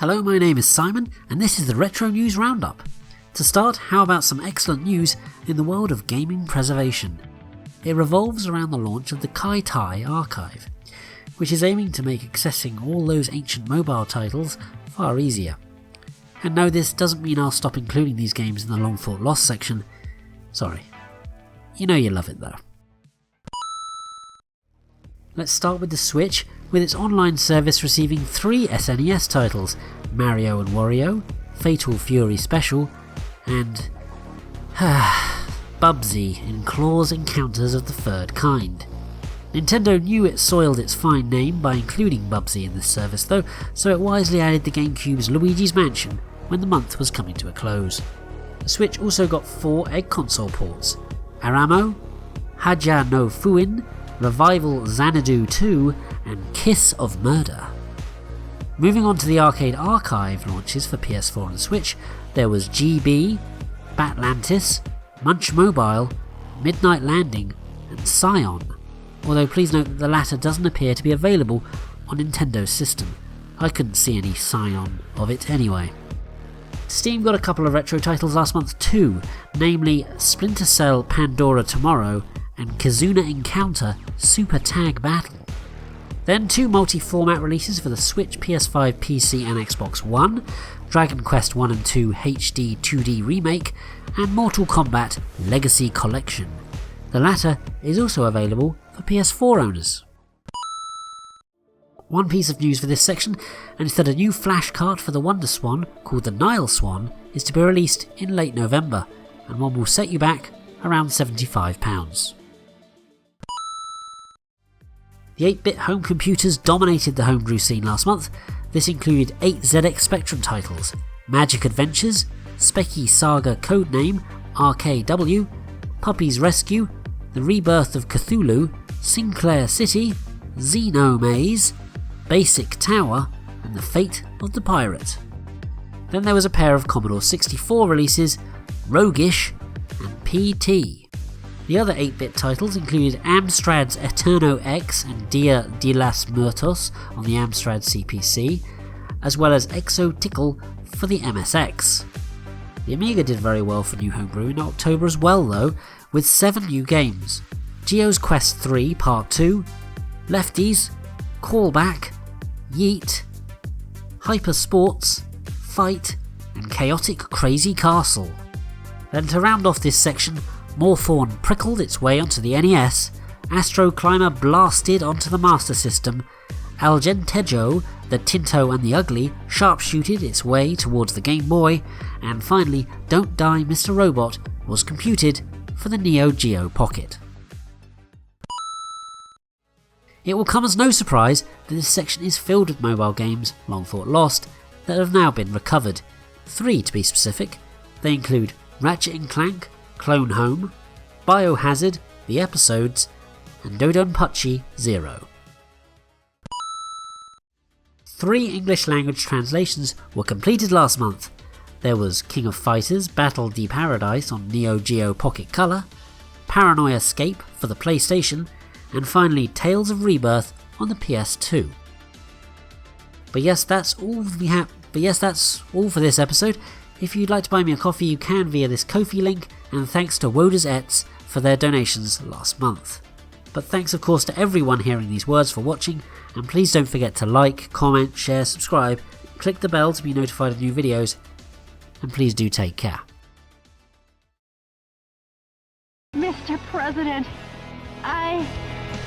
Hello, my name is Simon, and this is the Retro News Roundup. To start, how about some excellent news in the world of gaming preservation? It revolves around the launch of the Keitai Archive, which is aiming to make accessing all those ancient mobile titles far easier. And no, this doesn't mean I'll stop including these games in the Long Thought Lost section. Sorry. You know you love it though. Let's start with the Switch, with its online service receiving 3 SNES titles, Mario and Wario, Fatal Fury Special, and Bubsy in Claw's Encounters of the Third Kind. Nintendo knew it soiled its fine name by including Bubsy in this service though, so it wisely added the GameCube's Luigi's Mansion when the month was coming to a close. The Switch also got 4 Egg Console ports, Aramo, Haja no Fuin, Revival Xanadu 2, and Kiss of Murder. Moving on to the Arcade Archive launches for PS4 and Switch, there was GB, Batlantis, Munch Mobile, Midnight Landing, and Scion, although please note that the latter doesn't appear to be available on Nintendo's system. I couldn't see any Scion of it anyway. Steam got a couple of retro titles last month too, namely Splinter Cell Pandora Tomorrow and Kizuna Encounter Super Tag Battle. Then 2 multi-format releases for the Switch, PS5, PC and Xbox One, Dragon Quest 1 and 2 HD 2D Remake, and Mortal Kombat Legacy Collection. The latter is also available for PS4 owners. One piece of news for this section, and it's that a new flash cart for the Wonderswan, called the Nileswan, is to be released in late November, and one will set you back around £75. The 8-bit home computers dominated the homebrew scene last month. This included 8 ZX Spectrum titles, Magic Adventures, SPECCY SAGA Codename, RKW, Puppies Rescue, The Rebirth of Cthulhu, Sinclair City, Xenomaze, Basic Tower, and The Fate of the Pirate. Then there was a pair of Commodore 64 releases, Roguish and PT. The other 8-bit titles included Amstrad's Eterno X and Dia de las Muertos on the Amstrad CPC, as well as Exotical for the MSX. The Amiga did very well for new homebrew in October as well though, with 7 new games: Geo's Quest 3 Part 2, Lefties, Callback, Yeet, Hyper Sports, Fight, and Chaotic Crazy Castle. Then to round off this section, Moorthorn prickled its way onto the NES, Astro Climber blasted onto the Master System, Algentejo, the Tinto and the Ugly sharpshooted its way towards the Game Boy, and finally Don't Die Mr. Robot was computed for the Neo Geo Pocket. It will come as no surprise that this section is filled with mobile games, long thought lost, that have now been recovered. 3 to be specific. They include Ratchet & Clank, Clone Home, Biohazard, The Episodes, and Dodonpachi 0. 3 English language translations were completed last month. There was King of Fighters Battle de Paradise on Neo Geo Pocket Color, Paranoia Escape for the PlayStation, and finally Tales of Rebirth on the PS2. But yes, that's all for this episode. If you'd like to buy me a coffee, you can via this Ko-fi link, and thanks to Woders Ets for their donations last month. But thanks of course to everyone hearing these words for watching, and please don't forget to like, comment, share, subscribe, click the bell to be notified of new videos, and please do take care. Mr. President, I